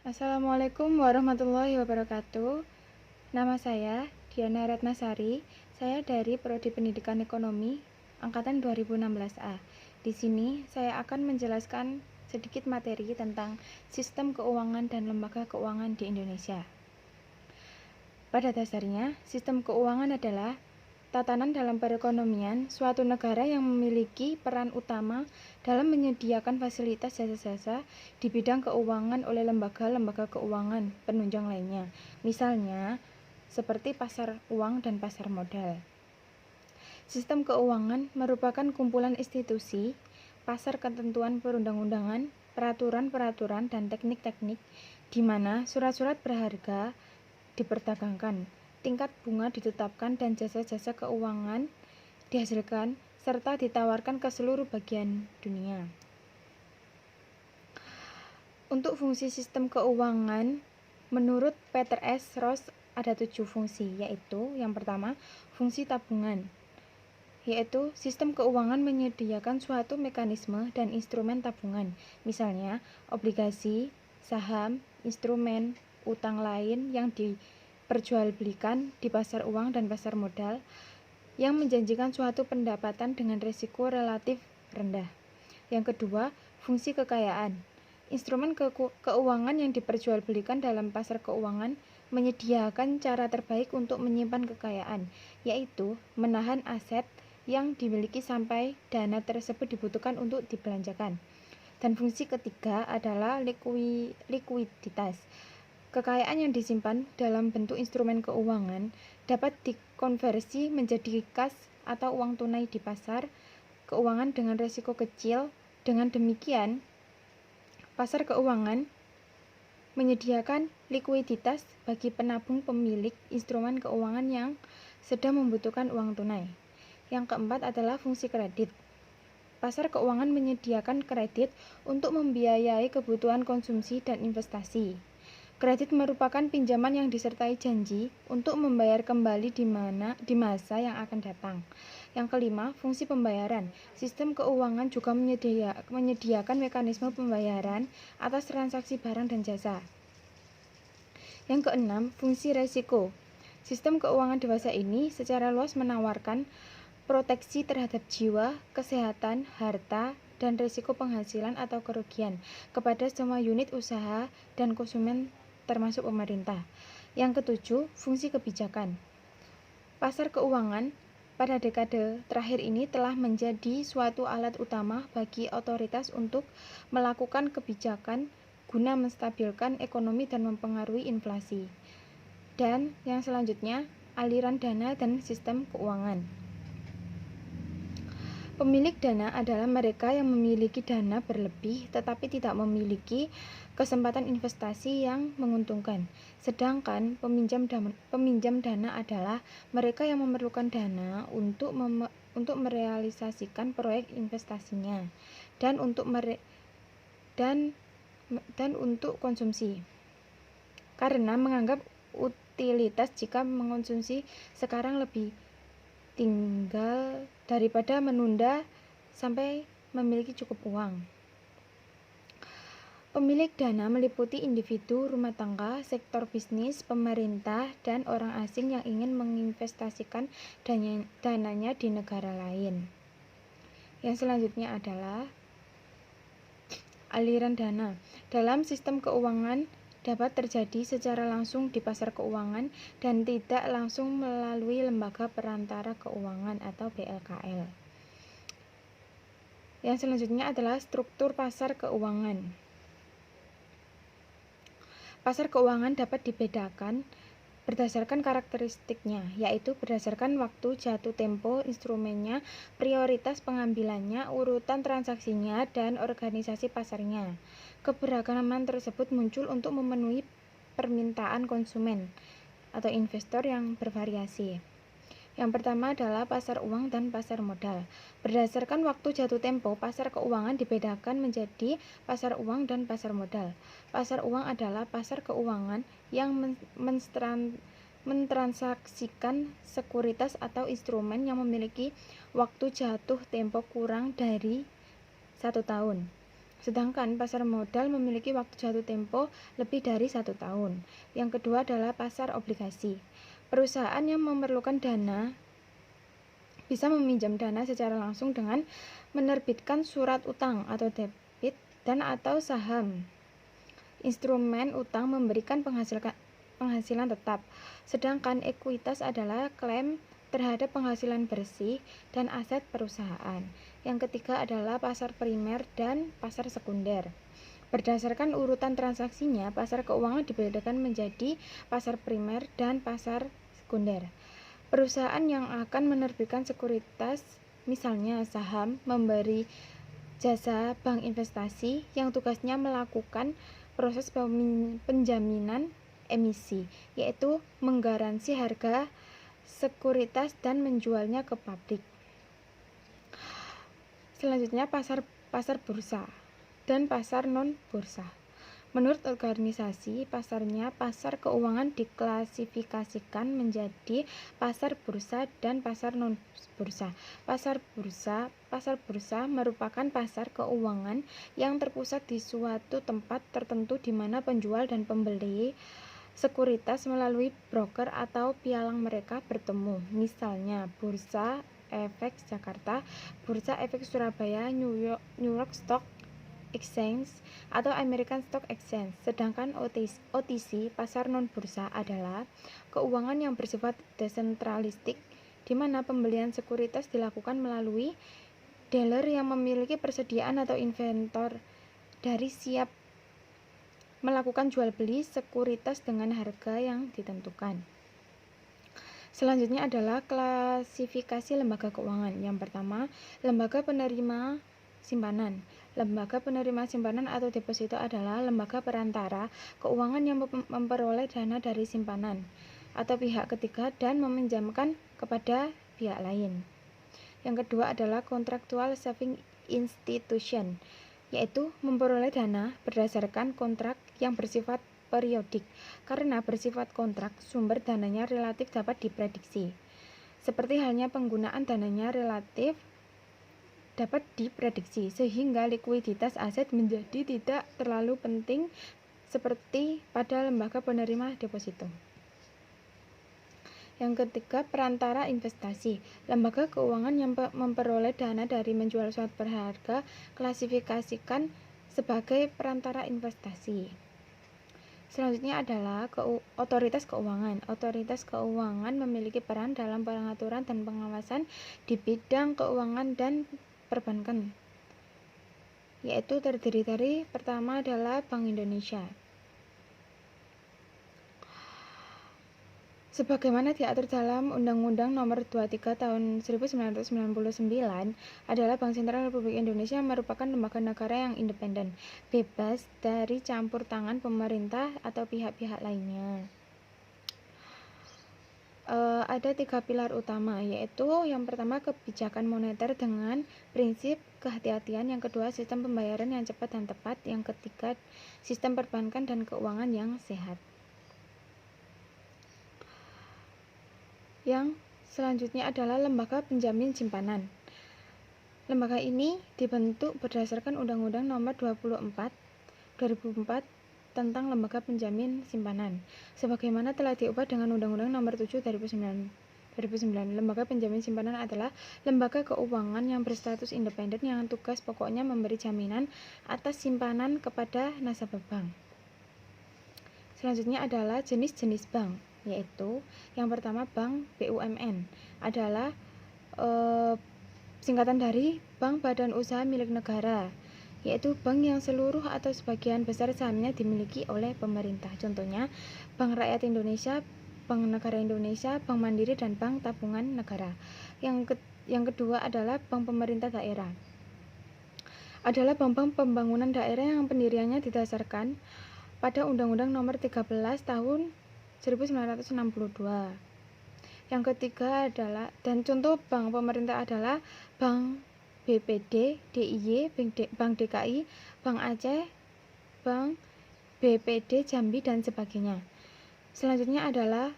Assalamualaikum warahmatullahi wabarakatuh. Nama saya Diana Ratnasari. Saya dari Prodi Pendidikan Ekonomi angkatan 2016A. Di sini saya akan menjelaskan sedikit materi tentang sistem keuangan dan lembaga keuangan di Indonesia. Pada dasarnya, sistem keuangan adalah tatanan dalam perekonomian suatu negara yang memiliki peran utama dalam menyediakan fasilitas jasa-jasa di bidang keuangan oleh lembaga-lembaga keuangan penunjang lainnya, misalnya seperti pasar uang dan pasar modal. Sistem keuangan merupakan kumpulan institusi, pasar ketentuan perundang-undangan, peraturan-peraturan, dan teknik-teknik di mana surat-surat berharga diperdagangkan, tingkat bunga ditetapkan, dan jasa-jasa keuangan dihasilkan serta ditawarkan ke seluruh bagian dunia. Untuk fungsi sistem keuangan, menurut Peter S. Ross ada 7 fungsi, yaitu yang pertama, fungsi tabungan, yaitu sistem keuangan menyediakan suatu mekanisme dan instrumen tabungan, misalnya obligasi, saham, instrumen utang lain yang diperjualbelikan di pasar uang dan pasar modal yang menjanjikan suatu pendapatan dengan risiko relatif rendah. Yang kedua, fungsi kekayaan. Instrumen keuangan yang diperjualbelikan dalam pasar keuangan menyediakan cara terbaik untuk menyimpan kekayaan, yaitu menahan aset yang dimiliki sampai dana tersebut dibutuhkan untuk dibelanjakan. Dan fungsi ketiga adalah likuiditas. Kekayaan yang disimpan dalam bentuk instrumen keuangan dapat dikonversi menjadi kas atau uang tunai di pasar keuangan dengan risiko kecil. Dengan demikian, pasar keuangan menyediakan likuiditas bagi penabung pemilik instrumen keuangan yang sedang membutuhkan uang tunai. Yang keempat adalah fungsi kredit. Pasar keuangan menyediakan kredit untuk membiayai kebutuhan konsumsi dan investasi. Kredit merupakan pinjaman yang disertai janji untuk membayar kembali di masa yang akan datang. Yang kelima, fungsi pembayaran. Sistem keuangan juga menyediakan mekanisme pembayaran atas transaksi barang dan jasa. Yang keenam, fungsi resiko. Sistem keuangan dewasa ini secara luas menawarkan proteksi terhadap jiwa, kesehatan, harta, dan risiko penghasilan atau kerugian kepada semua unit usaha dan konsumen termasuk pemerintah. Yang ketujuh, fungsi kebijakan. Pasar keuangan pada dekade terakhir ini telah menjadi suatu alat utama bagi otoritas untuk melakukan kebijakan guna menstabilkan ekonomi dan mempengaruhi inflasi. Dan yang selanjutnya, aliran dana dan sistem keuangan. Pemilik dana adalah mereka yang memiliki dana berlebih tetapi tidak memiliki kesempatan investasi yang menguntungkan. Sedangkan peminjam dana adalah mereka yang memerlukan dana untuk merealisasikan proyek investasinya dan untuk konsumsi. Karena menganggap utilitas jika mengonsumsi sekarang lebih tinggal daripada menunda sampai memiliki cukup uang. Pemilik dana meliputi individu, rumah tangga, sektor bisnis, pemerintah, dan orang asing yang ingin menginvestasikan dananya di negara lain. Yang selanjutnya adalah aliran dana. Dalam sistem keuangan dapat terjadi secara langsung di pasar keuangan dan tidak langsung melalui lembaga perantara keuangan atau BLKL. Yang selanjutnya adalah struktur pasar keuangan. Pasar keuangan dapat dibedakan berdasarkan karakteristiknya, yaitu berdasarkan waktu jatuh tempo instrumennya, prioritas pengambilannya, urutan transaksinya, dan organisasi pasarnya. Keberagaman tersebut muncul untuk memenuhi permintaan konsumen atau investor yang bervariasi. Yang pertama adalah pasar uang dan pasar modal. Berdasarkan waktu jatuh tempo, pasar keuangan dibedakan menjadi pasar uang dan pasar modal. Pasar uang adalah pasar keuangan yang mentransaksikan sekuritas atau instrumen yang memiliki waktu jatuh tempo kurang dari 1 tahun. Sedangkan pasar modal memiliki waktu jatuh tempo lebih dari 1 tahun. Yang kedua adalah pasar obligasi. Perusahaan yang memerlukan dana bisa meminjam dana secara langsung dengan menerbitkan surat utang atau debit dan atau saham. Instrumen utang memberikan penghasilan tetap, sedangkan ekuitas adalah klaim terhadap penghasilan bersih dan aset perusahaan. Yang ketiga adalah pasar primer dan pasar sekunder. Berdasarkan urutan transaksinya, pasar keuangan dibedakan menjadi pasar primer dan pasar sekunder. Perusahaan yang akan menerbitkan sekuritas, misalnya saham, memberi jasa bank investasi yang tugasnya melakukan proses penjaminan emisi, yaitu menggaransi harga sekuritas dan menjualnya ke pabrik. Selanjutnya pasar bursa dan pasar non bursa. Menurut organisasi pasarnya, pasar keuangan diklasifikasikan menjadi pasar bursa dan pasar non bursa. Pasar bursa merupakan pasar keuangan yang terpusat di suatu tempat tertentu di mana penjual dan pembeli sekuritas melalui broker atau pialang mereka bertemu. Misalnya Bursa Efek Jakarta, Bursa Efek Surabaya, New York Stock Exchange atau American Stock Exchange. Sedangkan OTC, pasar non-bursa, adalah keuangan yang bersifat desentralistik di mana pembelian sekuritas dilakukan melalui dealer yang memiliki persediaan atau inventor dari siap melakukan jual beli sekuritas dengan harga yang ditentukan. Selanjutnya adalah klasifikasi lembaga keuangan. Yang pertama, lembaga penerima simpanan. Lembaga penerima simpanan atau deposito adalah lembaga perantara keuangan yang memperoleh dana dari simpanan atau pihak ketiga dan meminjamkan kepada pihak lain. Yang kedua adalah contractual saving institution, yaitu memperoleh dana berdasarkan kontrak yang bersifat periodik. Karena bersifat kontrak, sumber dananya relatif dapat diprediksi. Seperti halnya penggunaan dananya relatif dapat diprediksi, sehingga likuiditas aset menjadi tidak terlalu penting seperti pada lembaga penerima deposito. Yang ketiga, perantara investasi. Lembaga keuangan yang memperoleh dana dari menjual suatu berharga klasifikasikan sebagai perantara investasi. Selanjutnya adalah otoritas keuangan. Otoritas keuangan memiliki peran dalam pengaturan dan pengawasan di bidang keuangan dan perbankan, yaitu terdiri dari pertama adalah Bank Indonesia. Sebagaimana diatur dalam Undang-Undang Nomor 23 Tahun 1999, adalah Bank Sentral Republik Indonesia merupakan lembaga negara yang independen, bebas dari campur tangan pemerintah atau pihak-pihak lainnya. Ada 3 pilar utama, yaitu yang pertama kebijakan moneter dengan prinsip kehati-hatian, yang kedua sistem pembayaran yang cepat dan tepat, yang ketiga sistem perbankan dan keuangan yang sehat. Yang selanjutnya adalah lembaga penjamin simpanan. Lembaga ini dibentuk berdasarkan Undang-Undang Nomor 24 2004 tentang lembaga penjamin simpanan, sebagaimana telah diubah dengan Undang-Undang Nomor 7 2009. Lembaga penjamin simpanan adalah lembaga keuangan yang berstatus independen yang tugas pokoknya memberi jaminan atas simpanan kepada nasabah bank. Selanjutnya adalah jenis-jenis bank, yaitu yang pertama Bank BUMN adalah singkatan dari Bank Badan Usaha Milik Negara, yaitu bank yang seluruh atau sebagian besar sahamnya dimiliki oleh pemerintah. Contohnya Bank Rakyat Indonesia, Bank Negara Indonesia, Bank Mandiri, dan Bank Tabungan Negara. Yang kedua adalah bank pemerintah daerah. Adalah bank-bank pembangunan daerah yang pendiriannya didasarkan pada Undang-Undang Nomor 13 Tahun 1962. Yang ketiga adalah, dan contoh bank pemerintah adalah Bank BPD, DIY, Bank DKI, Bank Aceh, Bank BPD Jambi, dan sebagainya. Selanjutnya adalah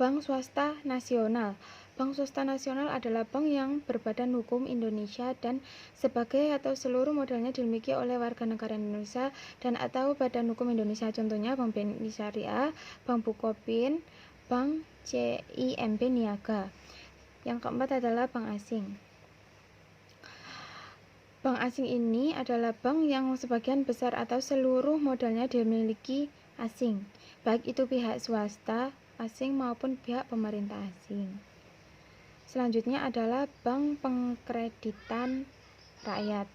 bank swasta nasional. Bank swasta nasional adalah bank yang berbadan hukum Indonesia dan sebagai atau seluruh modalnya dimiliki oleh warga negara Indonesia dan atau badan hukum Indonesia. Contohnya Bank BNI Syariah, Bank Bukopin, Bank CIMB Niaga. Yang keempat adalah bank asing. Bank asing ini adalah bank yang sebagian besar atau seluruh modalnya dimiliki asing, baik itu pihak swasta asing maupun pihak pemerintah asing. Selanjutnya adalah bank pengkreditan rakyat.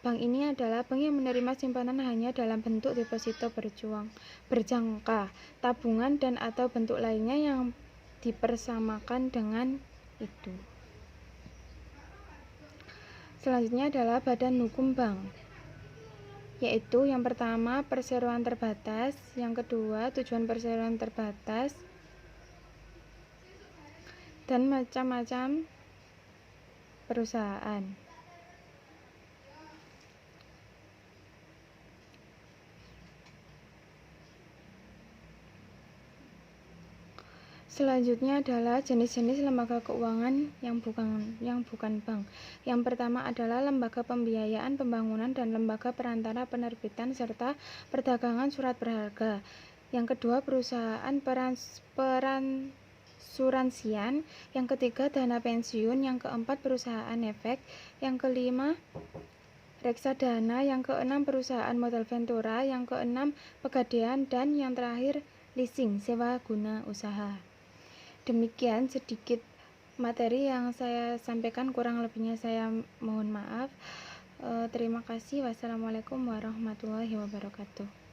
Bank ini adalah bank yang menerima simpanan hanya dalam bentuk deposito berjangka, tabungan dan atau bentuk lainnya yang dipersamakan dengan itu. Selanjutnya adalah badan hukum bank, yaitu yang pertama perseroan terbatas, yang kedua tujuan perseroan terbatas, dan macam-macam perusahaan. Selanjutnya adalah jenis-jenis lembaga keuangan yang bukan bank. Yang pertama adalah lembaga pembiayaan pembangunan dan lembaga perantara penerbitan serta perdagangan surat berharga. Yang kedua perusahaan peransuransian. Yang ketiga dana pensiun. Yang keempat perusahaan efek. Yang kelima reksadana. Yang keenam perusahaan modal ventura. Yang keenam pegadaian, dan yang terakhir leasing, sewa guna usaha. Demikian sedikit materi yang saya sampaikan, kurang lebihnya saya mohon maaf. Terima kasih. Wassalamualaikum warahmatullahi wabarakatuh.